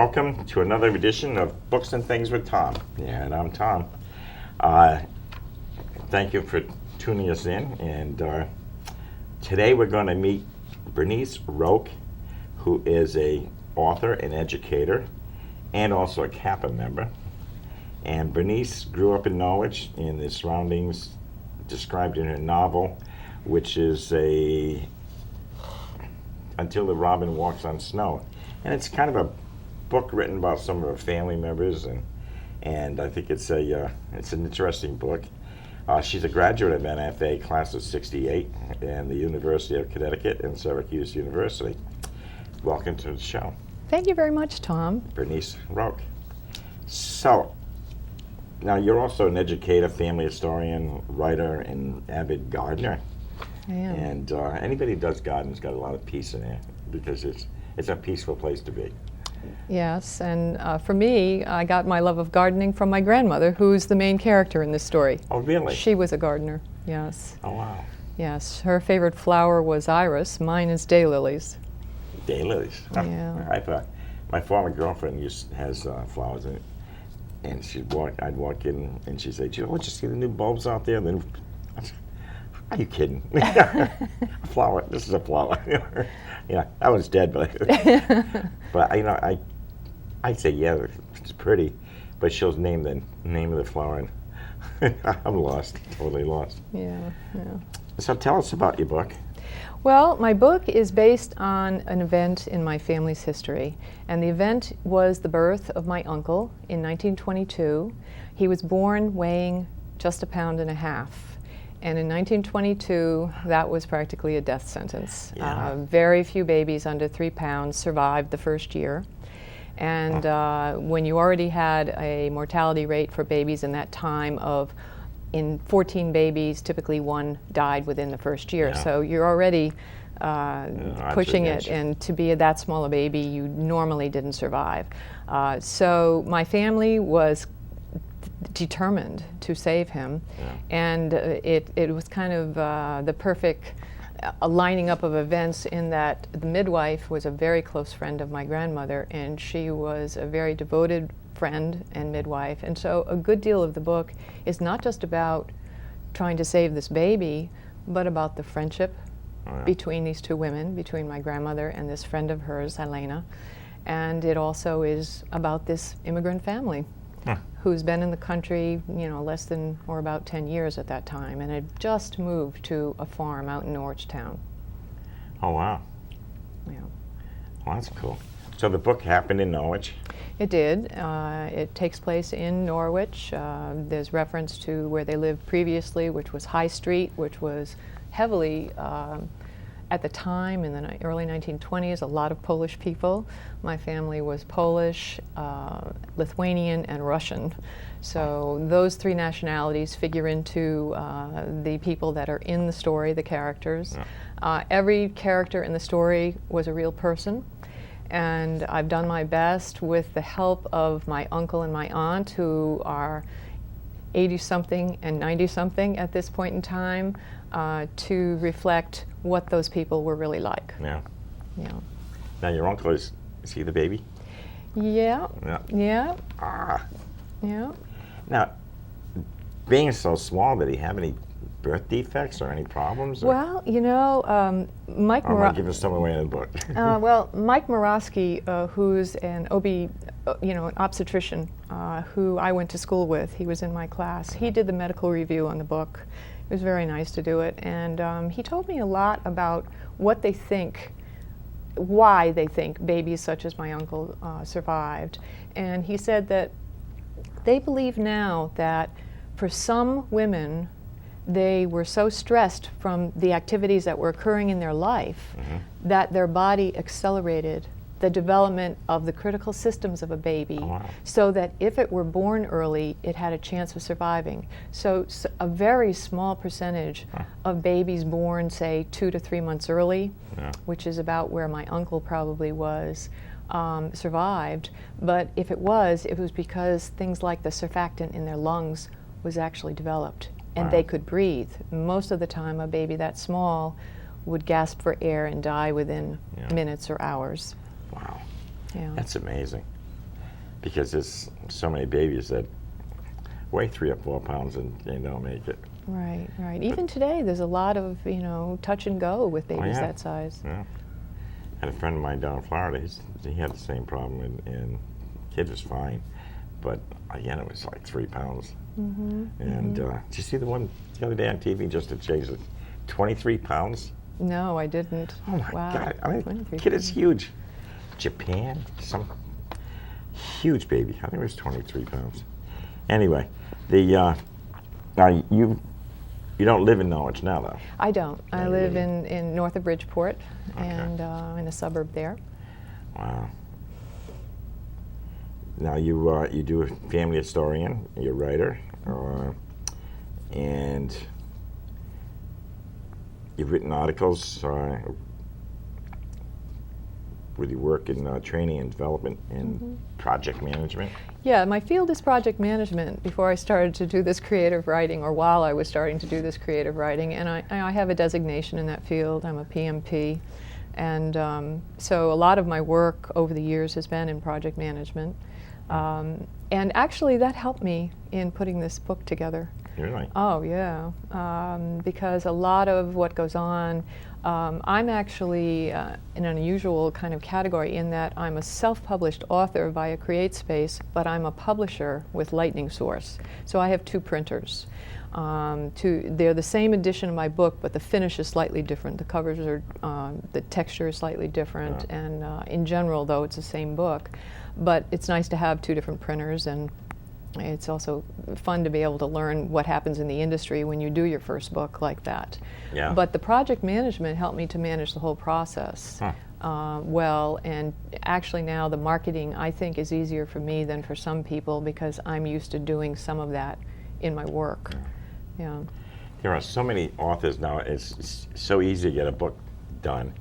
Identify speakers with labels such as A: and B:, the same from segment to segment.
A: welcome to another edition of Books and Things with Tom. Yeah, and I'm Tom. Thank you for tuning us in, and today we're going to meet Bernice Rocque, who is a author and educator, and also a Kappa member. And Bernice grew up in Norwich in the surroundings described in her novel, which is Until the Robin Walks on Snow. And it's kind of a book written about some of her family members, and I think it's an interesting book. She's a graduate of NFA class of '68 and the University of Connecticut and Syracuse University. Welcome to the show.
B: Thank you very much, Tom.
A: Bernice Rocque. So, now you're also an educator, family historian, writer, and avid gardener.
B: I am.
A: And anybody who does gardening's got a lot of peace in there because it's a peaceful place to be.
B: Yes, and for me, I got my love of gardening from my grandmother, who's the main character in this story.
A: Oh, really?
B: She was a gardener, yes.
A: Oh, wow.
B: Yes, her favorite flower was iris. Mine is daylilies.
A: Daylilies?
B: Yeah.
A: I thought my former girlfriend has flowers in it, and I'd walk in and she'd say, "Don't you see the new bulbs out there?" And then I'd say, "Are you kidding? A flower? This is a flower." Yeah, that one's dead, but I say, yeah, it's pretty, but she'll name the name of the flower, and I'm lost, totally lost.
B: Yeah.
A: So tell us about your book.
B: Well, my book is based on an event in my family's history, and the event was the birth of my uncle in 1922. He was born weighing just 1.5 pounds. And in 1922, that was practically a death sentence.
A: Yeah.
B: Very few babies under 3 pounds survived the first year. And when you already had a mortality rate for babies in that time of, in 14 babies, typically 1 died within the first year.
A: Yeah.
B: So you're already pushing it,
A: advantage.
B: and to be that small a baby, you normally didn't survive. So my family was determined to save him, and it was kind of the perfect lining up of events in that the midwife was a very close friend of my grandmother, and she was a very devoted friend and midwife. And so a good deal of the book is not just about trying to save this baby, but about the friendship between these two women, between my grandmother and this friend of hers, Helena. And it also is about this immigrant family who's been in the country, less than or about 10 years at that time, and had just moved to a farm out in Norwich town.
A: Oh, wow.
B: Yeah.
A: Well, that's cool. So the book happened in Norwich?
B: It did. It takes place in Norwich. There's reference to where they lived previously, which was High Street, which was heavily, at the time, in the early 1920s, a lot of Polish people. My family was Polish, Lithuanian, and Russian. So those 3 nationalities figure into the people that are in the story, the characters.
A: Yeah.
B: Every character in the story was a real person. And I've done my best with the help of my uncle and my aunt, who are 80-something and 90-something at this point in time, to reflect what those people were really like.
A: Yeah.
B: Yeah.
A: Now your uncle is he the baby?
B: Yeah.
A: Yeah.
B: Yeah.
A: Ah.
B: Yeah.
A: Now, being so small, did he have any birth defects or any problems? Or?
B: Well, Mike
A: Or am I giving some away in the book?
B: Well, Mike Morosky, who's an an obstetrician who I went to school with, he was in my class. He did the medical review on the book. It was very nice to do it, and he told me a lot about what they think, why they think babies such as my uncle survived. And he said that they believe now that for some women, they were so stressed from the activities that were occurring in their life that their body accelerated the development of the critical systems of a baby, so that if it were born early, it had a chance of surviving. So a very small percentage of babies born, say, 2 to 3 months early, which is about where my uncle probably was, survived. But if it was because things like the surfactant in their lungs was actually developed, and they could breathe. Most of the time, a baby that small would gasp for air and die within minutes or hours.
A: Wow.
B: Yeah.
A: That's amazing. because there's so many babies that weigh 3 or 4 pounds and they don't make it.
B: Right, right. Even today, there's a lot of, touch and go with babies
A: yeah.
B: that size.
A: Yeah. I had a friend of mine down in Florida. He had the same problem, and kid was fine, but again, it was like 3 pounds.
B: Mm-hmm.
A: And did you see the one the other day on TV just to change it? 23 pounds.
B: No, I didn't.
A: Oh my
B: Wow.
A: God! I mean,
B: 23
A: kid is
B: pounds.
A: huge. Japan, some huge baby. I think it was 23 pounds. Anyway, now you don't live in Norwich now, though.
B: I don't. I
A: No, you
B: live
A: don't.
B: in north of Bridgeport,
A: Okay.
B: and in a suburb there.
A: Wow. Now you do a family historian. You're a writer, and you've written articles with your work in training and development and project management.
B: Yeah, my field is project management before I started to do this creative writing, or while I was starting to do this creative writing, and I have a designation in that field. I'm a PMP, and so a lot of my work over the years has been in project management, and actually that helped me in putting this book together.
A: Really?
B: Oh, yeah, because a lot of what goes on, I'm actually in an unusual kind of category in that I'm a self-published author via CreateSpace, but I'm a publisher with Lightning Source. So I have 2 printers. They're the same edition of my book, but the finish is slightly different. The covers are, the texture is slightly different, and in general, though, it's the same book. But it's nice to have 2 different printers, and it's also fun to be able to learn what happens in the industry when you do your first book like that.
A: Yeah.
B: But the project management helped me to manage the whole process well, and actually now the marketing, I think, is easier for me than for some people because I'm used to doing some of that in my work. Yeah.
A: There are so many authors now. It's so easy to get a book done.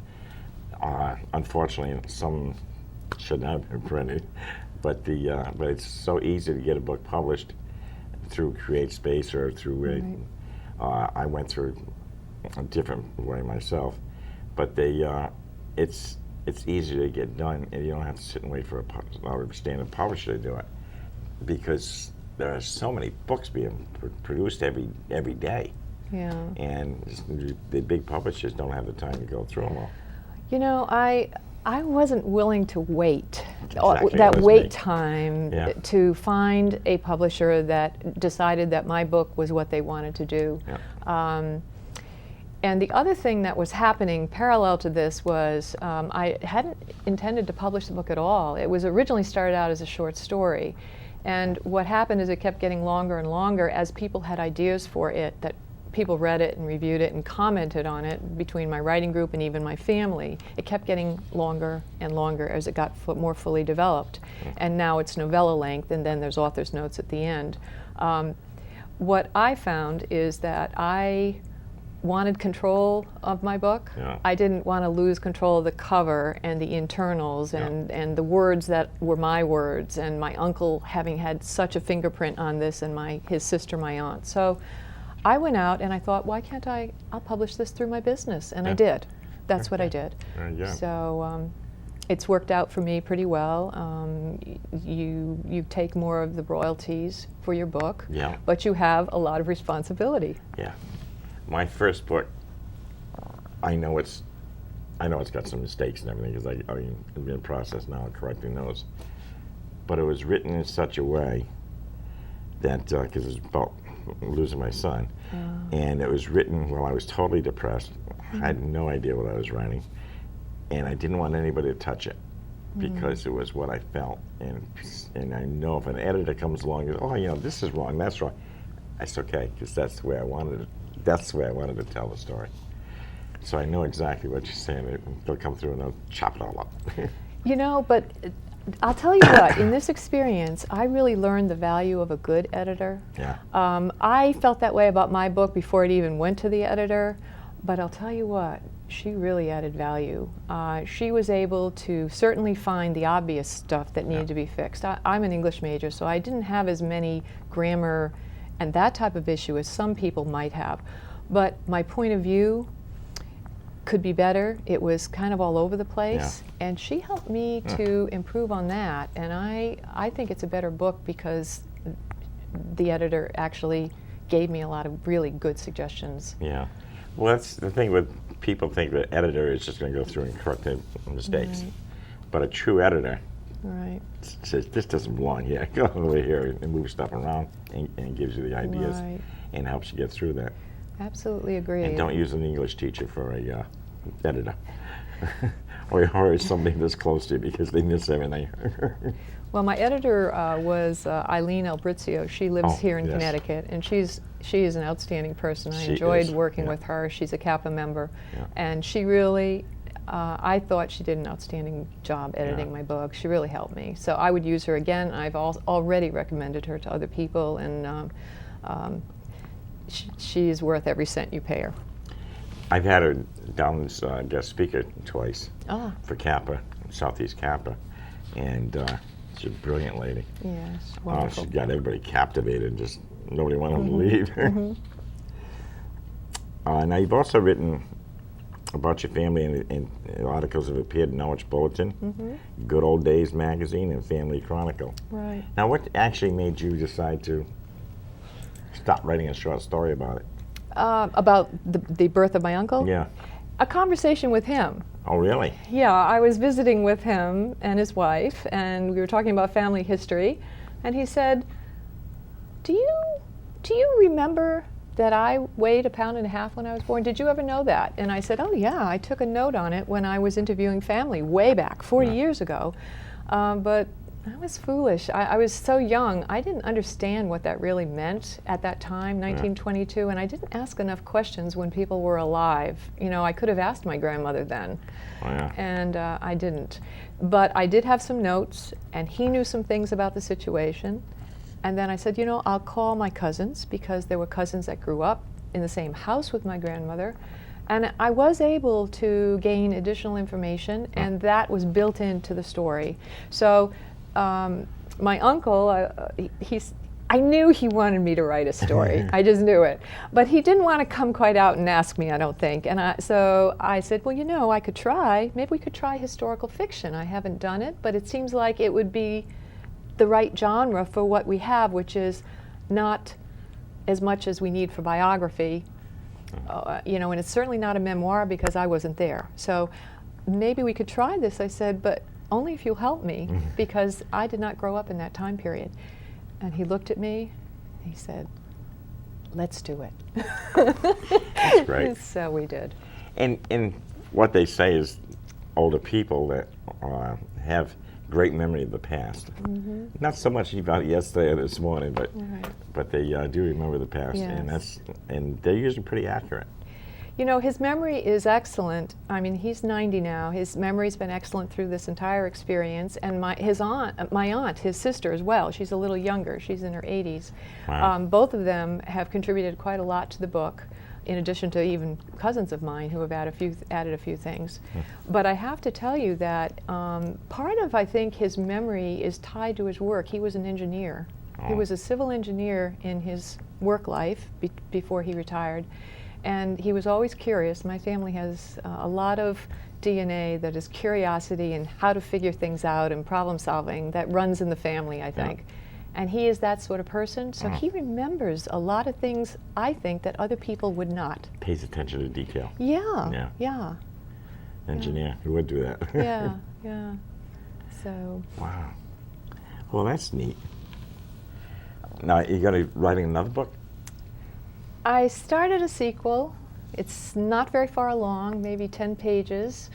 A: Unfortunately, some shouldn't have been printed. But it's so easy to get a book published through CreateSpace or through I went through a different way myself, but it's easy to get done, and you don't have to sit and wait for a standard publisher to do it, because there are so many books being produced every day,
B: Yeah.
A: and the big publishers don't have the time to go through them all.
B: You know, I wasn't willing to wait
A: Exactly,
B: that
A: that was
B: wait
A: me.
B: time
A: Yeah.
B: to find a publisher that decided that my book was what they wanted to do.
A: Yeah.
B: And the other thing that was happening parallel to this was I hadn't intended to publish the book at all. It was originally started out as a short story. And what happened is it kept getting longer and longer as people had ideas for it, that people read it and reviewed it and commented on it between my writing group and even my family. It kept getting longer and longer as it got more fully developed. And now it's novella length, and then there's author's notes at the end. What I found is that I wanted control of my book.
A: Yeah.
B: I didn't want to lose control of the cover and the internals and the words that were my words, and my uncle having had such a fingerprint on this, and his sister, my aunt. So I went out and I thought, why can't I'll publish this through my business, and I did. That's what I did.
A: Very good.
B: So it's worked out for me pretty well. You take more of the royalties for your book,
A: Yeah.
B: but you have a lot of responsibility.
A: Yeah. My first book, I know it's got some mistakes and everything, because I'm in the process now of correcting those. But it was written in such a way that, because it was about losing my son, and it was written while I was totally depressed. I had no idea what I was writing, and I didn't want anybody to touch it, because it was what I felt. And I know if an editor comes along and goes, oh, this is wrong, that's wrong, that's okay, because that's the way I wanted it. That's the way I wanted to tell the story. So I know exactly what you're saying. They'll come through and they'll chop it all up.
B: But I'll tell you what, in this experience, I really learned the value of a good editor.
A: Yeah.
B: I felt that way about my book before it even went to the editor, but I'll tell you what, she really added value. She was able to certainly find the obvious stuff that needed to be fixed. I'm an English major, so I didn't have as many grammar and that type of issue as some people might have. But my point of view, could be better. It was kind of all over the place. And she helped me to improve on that. And I think it's a better book because the editor actually gave me a lot of really good suggestions.
A: Yeah. Well, that's the thing with people think the editor is just going to go through and correct the mistakes.
B: Right.
A: But a true editor
B: Right.
A: says, this doesn't belong here. Go over here and move stuff around and gives you the ideas
B: Right.
A: and helps you get through that.
B: Absolutely agree.
A: And don't use an English teacher for a editor. or somebody this close to you because they miss everything.
B: Well, my editor was Eileen L. She lives here in Connecticut, and she is an outstanding person. I enjoyed working with her. She's a Kappa member, and she really, I thought she did an outstanding job editing my book. She really helped me. So I would use her again. I've already recommended her to other people, and she is worth every cent you pay her.
A: I've had her down as guest speaker twice for Kappa, Southeast Kappa, and she's a brilliant lady.
B: Yes, wonderful.
A: She got everybody captivated, just nobody wanted to leave. Now, you've also written about your family, and articles have appeared in Norwich Bulletin, Good Old Days magazine, and Family Chronicle.
B: Right.
A: Now, what actually made you decide to stop writing a short story about it?
B: About the birth of my uncle?
A: Yeah.
B: A conversation with him.
A: Oh, really?
B: Yeah, I was visiting with him and his wife, and we were talking about family history, and he said, do you remember that I weighed 1.5 pounds when I was born? Did you ever know that? And I said, oh yeah, I took a note on it when I was interviewing family way back, 40 years ago. But I was foolish. I was so young. I didn't understand what that really meant at that time, 1922, and I didn't ask enough questions when people were alive. You know, I could have asked my grandmother then, and I didn't. But I did have some notes, and he knew some things about the situation. And then I said, you know, I'll call my cousins, because there were cousins that grew up in the same house with my grandmother. And I was able to gain additional information, and that was built into the story. So my uncle, I knew he wanted me to write a story. I just knew it. But he didn't want to come quite out and ask me, I don't think. And so I said, well, you know, I could try. Maybe we could try historical fiction. I haven't done it, but it seems like it would be the right genre for what we have, which is not as much as we need for biography. You know, and it's certainly not a memoir because I wasn't there. So maybe we could try this, I said, but only if you'll help me, because I did not grow up in that time period. And he looked at me, and he said, let's do it.
A: That's great.
B: So we did.
A: And what they say is older people that have great memory of the past. Not so much about yesterday or this morning, but they do remember the past, and they're usually pretty accurate.
B: You know, his memory is excellent. I mean, he's 90 now. His memory's been excellent through this entire experience. And my aunt, his sister as well, she's a little younger. She's in her 80s.
A: Wow.
B: Both of them have contributed quite a lot to the book, in addition to even cousins of mine who have added a few things. But I have to tell you that part of, I think, his memory is tied to his work. He was an engineer. He was a civil engineer in his work life before he retired. And he was always curious. My family has a lot of DNA that is curiosity and how to figure things out and problem solving that runs in the family, I think. And he is that sort of person, so he remembers a lot of things, I think, that other people would not.
A: Pays attention to detail.
B: Yeah.
A: Engineer, who would do that?
B: Yeah. So.
A: Wow. Well, that's neat. Now, you got to writing another book?
B: I started a sequel. It's not very far along, maybe 10 pages.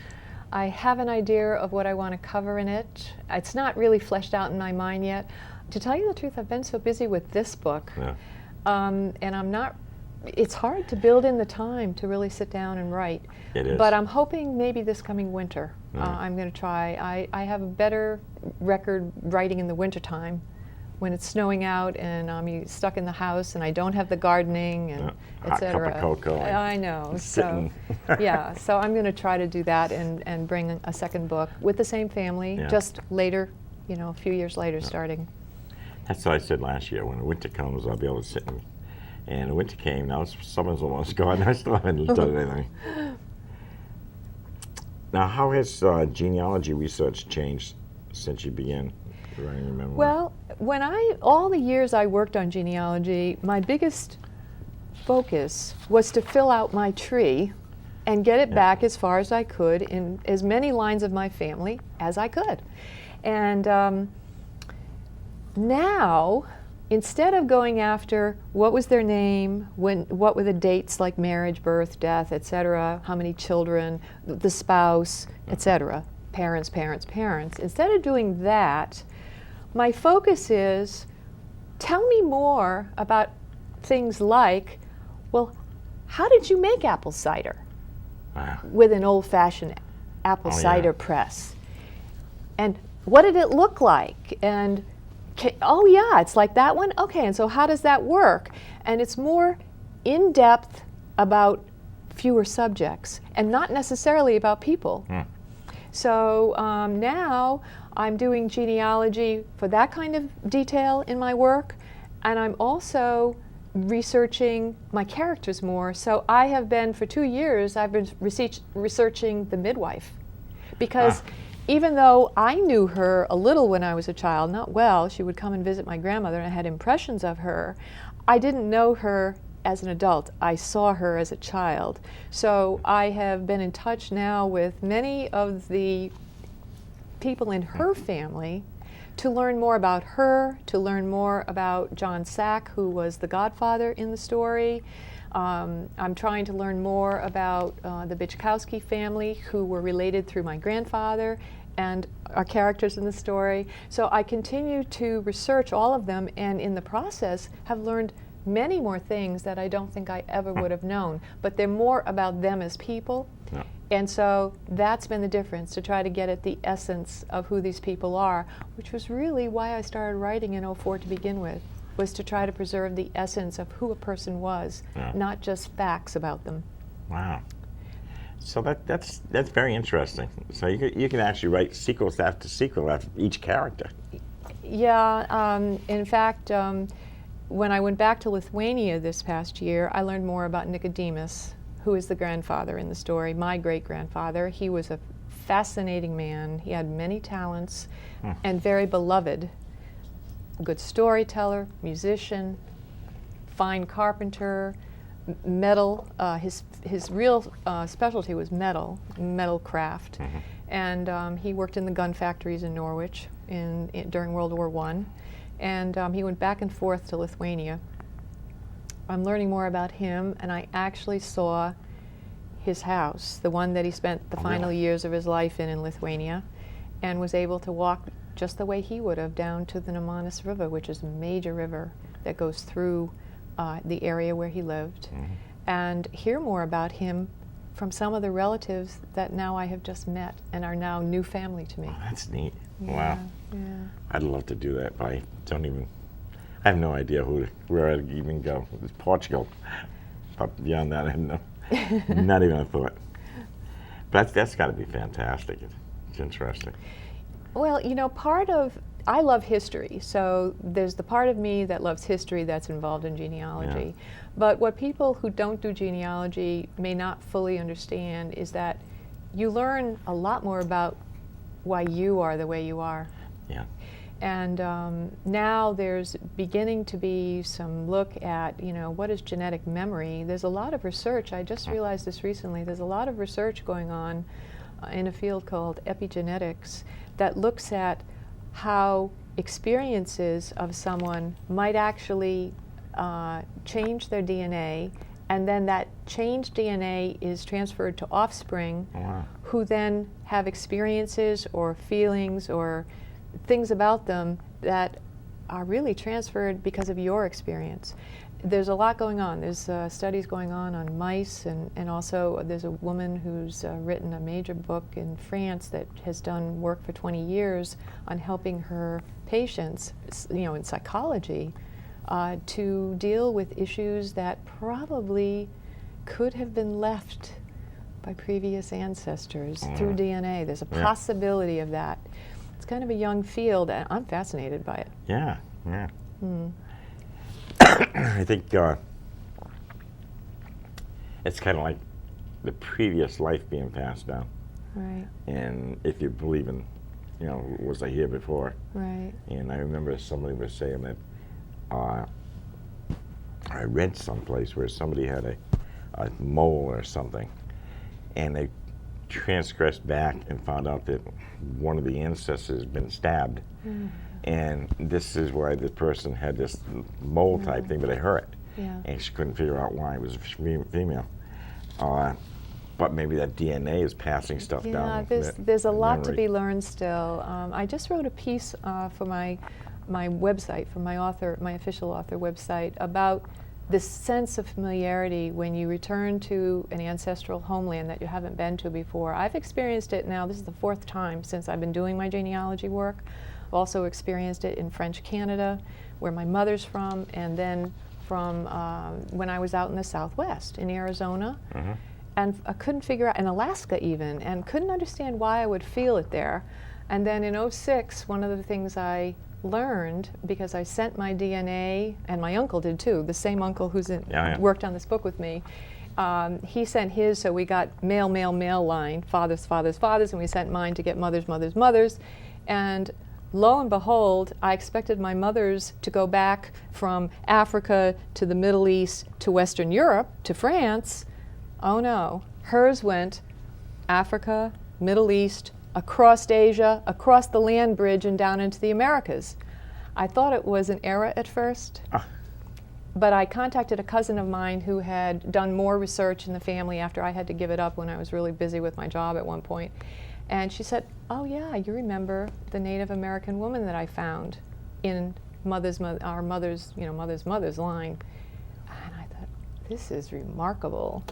B: I have an idea of what I want to cover in it. It's not really fleshed out in my mind yet. To tell you the truth, I've been so busy with this book, and it's hard to build in the time to really sit down and write.
A: It is.
B: But I'm hoping maybe this coming winter, I'm going to try. I have a better record writing in the wintertime, when it's snowing out and I'm stuck in the house and I don't have the gardening and
A: hot cup of cocoa.
B: I know. So so I'm going to try to do that and bring a second book with the same family, just later, you know, a few years later starting.
A: That's what I said last year. When the winter comes, I'll be able to sit and the winter came. Now summer's almost gone. I still haven't done anything. Now, how has genealogy research changed since you began writing your memoir?
B: Well, all the years I worked on genealogy, my biggest focus was to fill out my tree and get it back as far as I could in as many lines of my family as I could. And now, instead of going after what was their name, what were the dates like marriage, birth, death, etc., how many children, the spouse, etc., parents, instead of doing that, my focus is, tell me more about things like, well, how did you make apple cider with an old-fashioned apple cider press? And what did it look like? And oh yeah, it's like that one? Okay, and so how does that work? And it's more in-depth about fewer subjects and not necessarily about people. So now I'm doing genealogy for that kind of detail in my work, and I'm also researching my characters more. So I have been, for 2 years, I've been researching the midwife. Because even though I knew her a little when I was a child, not well, she would come and visit my grandmother and I had impressions of her, I didn't know her as an adult. I saw her as a child. So I have been in touch now with many of the people in her family to learn more about her, to learn more about John Sack, who was the godfather in the story. I'm trying to learn more about the Bichkowski family, who were related through my grandfather and are characters in the story. So I continue to research all of them, and in the process have learned many more things that I don't think I ever would have known. But they're more about them as people.
A: Yeah.
B: And so that's been the difference, to try to get at the essence of who these people are, which was really why I started writing in '04 to begin with, was to try to preserve the essence of who a person was, not just facts about them.
A: Wow. So that's very interesting. So you can actually write sequels after sequel after each character.
B: Yeah, in fact, when I went back to Lithuania this past year, I learned more about Nicodemus, who is the grandfather in the story, my great-grandfather. He was a fascinating man. He had many talents and very beloved. A good storyteller, musician, fine carpenter, metal. His real specialty was metal craft. And he worked in the gun factories in Norwich during World War I. And he went back and forth to Lithuania. I'm learning more about him, and I actually saw his house, the one that he spent the final years of his life in Lithuania, and was able to walk just the way he would have down to the Nemanus River, which is a major river that goes through the area where he lived, and hear more about him from some of the relatives that now I have just met and are now new family to me.
A: Oh, that's neat.
B: Yeah,
A: Wow.
B: yeah.
A: I'd love to do that, but I have no idea where I'd even go. It's Portugal. But beyond that, I have not even a thought. But that's got to be fantastic. It's interesting.
B: Well, you know, I love history, so there's the part of me that loves history that's involved in genealogy.
A: Yeah.
B: But what people who don't do genealogy may not fully understand is that you learn a lot more about why you are the way you are.
A: Yeah.
B: And now there's beginning to be some look at, you know, what is genetic memory? There's a lot of research. I just realized this recently. There's a lot of research going on in a field called epigenetics that looks at how experiences of someone might actually change their DNA, and then that changed DNA is transferred to offspring who then have experiences or feelings or things about them that are really transferred because of your experience. There's a lot going on. There's studies going on mice, and also there's a woman who's written a major book in France that has done work for 20 years on helping her patients, you know, in psychology, to deal with issues that probably could have been left by previous ancestors through DNA. There's a possibility of that. It's kind of a young field, and I'm fascinated by it.
A: Yeah, yeah. I think it's kind of like the previous life being passed down.
B: Right.
A: And if you believe in, was I here before?
B: Right.
A: And I remember somebody was saying that I read someplace where somebody had a mole or something, and they transgressed back and found out that one of the ancestors had been stabbed. And this is why the person had this mole type thing, but it hurt.
B: Yeah.
A: And she couldn't figure out why it was female. But maybe that DNA is passing stuff down.
B: Yeah, there's a lot to
A: memory.
B: be learned still. I just wrote a piece for my website, for my official author website, about this sense of familiarity when you return to an ancestral homeland that you haven't been to before. I've experienced it now. This is the 4th time since I've been doing my genealogy work. I've also experienced it in French Canada, where my mother's from, and then from when I was out in the Southwest, in Arizona. And I couldn't figure out, in Alaska even, and couldn't understand why I would feel it there. And then in '06, one of the things I learned, because I sent my DNA, and my uncle did too, the same uncle who's worked on this book with me, he sent his, so we got male, male, male line, fathers, fathers, fathers, and we sent mine to get mothers, mothers, mothers. And lo and behold, I expected my mothers to go back from Africa to the Middle East to Western Europe to France. Oh no, hers went Africa, Middle East, across Asia, across the land bridge, and down into the Americas. I thought it was an error at first, but I contacted a cousin of mine who had done more research in the family after I had to give it up when I was really busy with my job at one point. And she said, oh yeah, you remember the Native American woman that I found in our mother's line. And I thought, this is remarkable,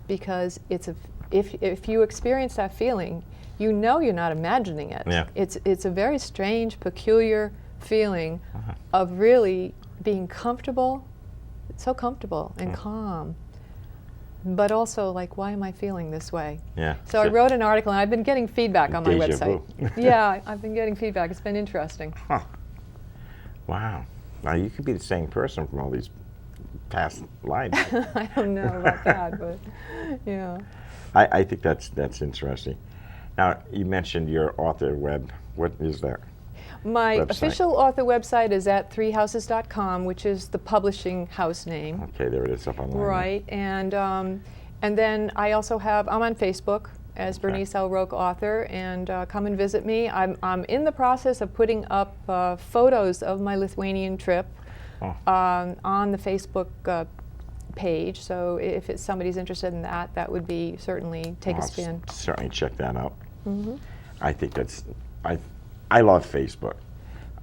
B: because if you experience that feeling, you're not imagining it.
A: Yeah.
B: It's a very strange, peculiar feeling of really being comfortable, so comfortable and calm, but also like, why am I feeling this way?
A: Yeah.
B: So I wrote an article, and I've been getting feedback on my
A: Deja
B: website.
A: vu.
B: Yeah, I've been getting feedback. It's been interesting.
A: Huh. Wow. Now you could be the same person from all these past lives.
B: I don't know about that, but yeah.
A: I think that's interesting. Now, you mentioned your author web. What is that?
B: My
A: website?
B: official author website is at threehouses.com, which is the publishing house name.
A: Okay, there it is up online.
B: Right, and then I'm on Facebook as Bernice L. Rocque author, and come and visit me. I'm in the process of putting up photos of my Lithuanian trip on the Facebook page. So if somebody's interested in that, that would be certainly take a spin.
A: Certainly check that out. I think I love Facebook.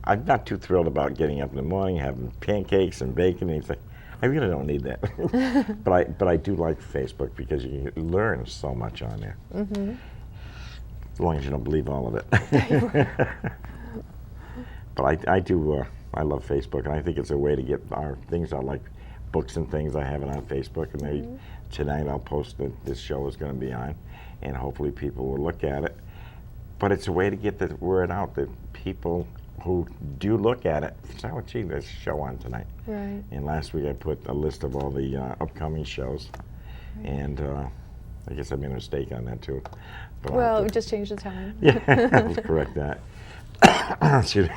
A: I'm not too thrilled about getting up in the morning, having pancakes and bacon and things. I really don't need that. but I do like Facebook because you can learn so much on there. As long as you don't believe all of it. But I love Facebook, and I think it's a way to get our things out, like books and things. I have it on Facebook, and maybe tonight I'll post that this show is going to be on, and hopefully people will look at it. But it's a way to get the word out that people who do look at it say, oh, gee, there's a show on tonight.
B: Right.
A: And last week I put a list of all the upcoming shows, and I guess I made a mistake on that too. But
B: Well, we just changed the time.
A: yeah, I'll correct that. Excuse me.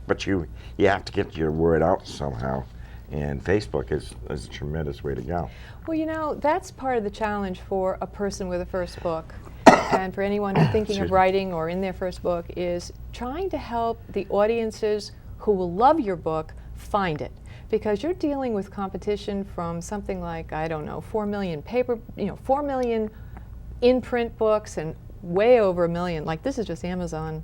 A: But you have to get your word out somehow, and Facebook is a tremendous way to go.
B: Well, that's part of the challenge for a person with a first book, and for anyone who's thinking of writing or in their first book, is trying to help the audiences who will love your book find it. Because you're dealing with competition from something like, 4 million 4 million in-print books, and way over 1 million. Like, this is just Amazon.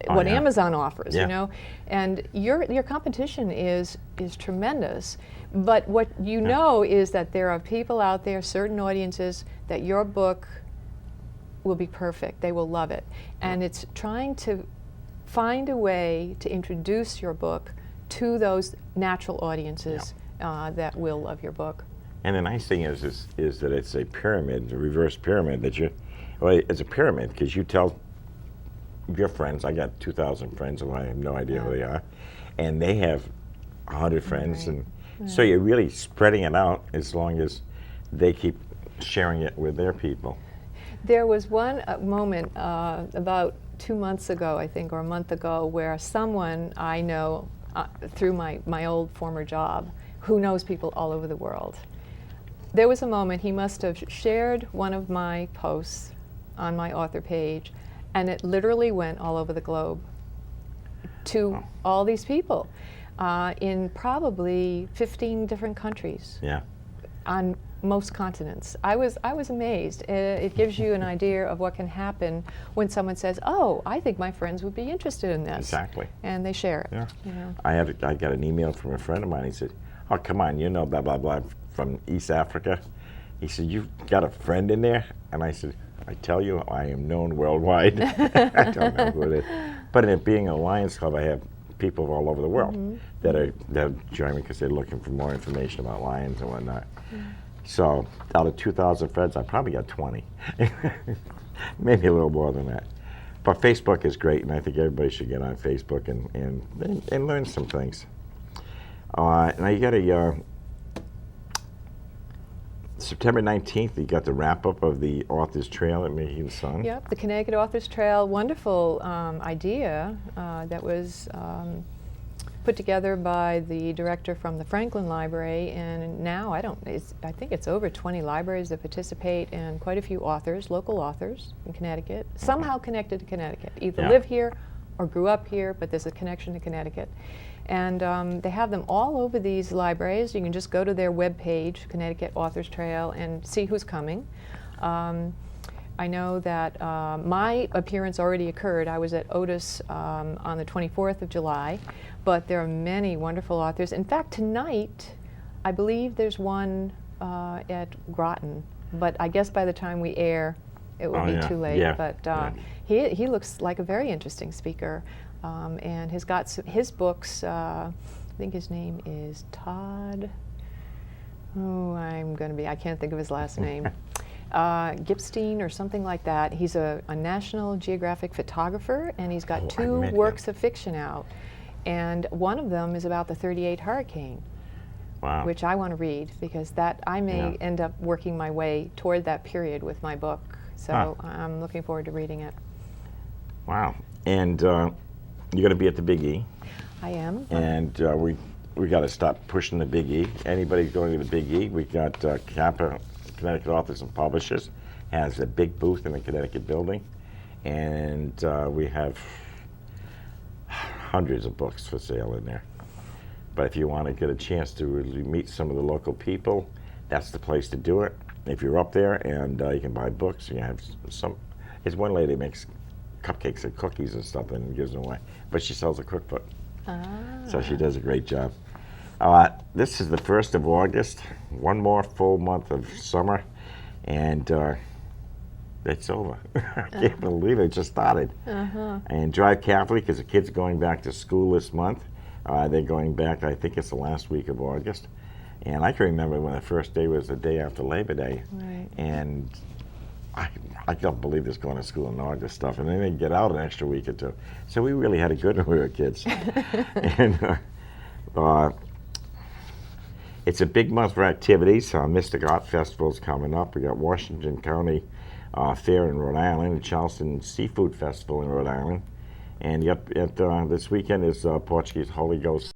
B: Amazon offers, and your competition is tremendous. But what you know is that there are people out there, certain audiences, that your book will be perfect. They will love it, and it's trying to find a way to introduce your book to those natural audiences that will love your book.
A: And the nice thing is that it's a pyramid, a reverse pyramid. It's a pyramid because you tell your friends. I got 2,000 friends, and I have no idea who they are, and they have 100 friends, and so you're really spreading it out as long as they keep sharing it with their people.
B: There was one moment about 2 months ago, I think, or a month ago, where someone I know through my old former job, who knows people all over the world, there was a moment he must have shared one of my posts on my author page, and it literally went all over the globe to all these people in probably 15 different countries.
A: Yeah.
B: On most continents. I was amazed. It gives you an idea of what can happen when someone says, "Oh, I think my friends would be interested in this."
A: Exactly.
B: And they share it.
A: Yeah.
B: You know.
A: I got an email from a friend of mine. He said, "Oh, come on, you know, blah, blah, blah, from East Africa." He said, "You've got a friend in there?" And I said, "I tell you, I am known worldwide." I don't know who it is. But in it being a Lions Club, I have people all over the world that are joining me because they're looking for more information about lions and whatnot. So out of 2,000 friends, I probably got 20. Maybe a little more than that. But Facebook is great, and I think everybody should get on Facebook and learn some things. Now you got a September 19th, you got the wrap-up of the Authors Trail at Mayhew Sun.
B: Yep, the Connecticut Authors Trail, wonderful idea that was put together by the director from the Franklin Library, and now I think it's over 20 libraries that participate, and quite a few authors, local authors in Connecticut, somehow connected to Connecticut, either live here or grew up here, but there's a connection to Connecticut. And they have them all over these libraries. You can just go to their webpage, Connecticut Authors Trail, and see who's coming. I know that my appearance already occurred. I was at Otis on the 24th of July, but there are many wonderful authors. In fact, tonight, I believe there's one at Groton, but I guess by the time we air, it will be too late.
A: Yeah.
B: But he looks like a very interesting speaker, and has got his books. I think his name is Todd. Oh, I can't think of his last name. Gipstein or something like that. He's a National Geographic photographer, and he's got two works of fiction out. And one of them is about the 38 hurricane, which I want to read, because that I may end up working my way toward that period with my book. So I'm looking forward to reading it.
A: Wow. And you're going to be at the Big E.
B: I am.
A: And we got to stop pushing the Big E. Anybody going to the Big E, we got Kappa, Connecticut Authors and Publishers, has a big booth in the Connecticut building, and we have hundreds of books for sale in there. But if you want to get a chance to really meet some of the local people, that's the place to do it. If you're up there, and you can buy books, you have some. There's one lady that makes cupcakes and cookies and stuff and gives them away, but she sells a cookbook. So she does a great job. This is the 1st of August, one more full month of summer, and it's over. I can't believe it just started. And drive carefully, because the kids are going back to school this month. They're going back, I think it's the last week of August. And I can remember when the first day was the day after Labor Day.
B: Right.
A: And I can't believe this going to school in August stuff. And then they get out an extra week or two. So we really had it good when we were kids. And it's a big month for activities. Mystic Art Festival's coming up. We got Washington County Fair in Rhode Island, and Charleston Seafood Festival in Rhode Island. And yet this weekend is Portuguese Holy Ghost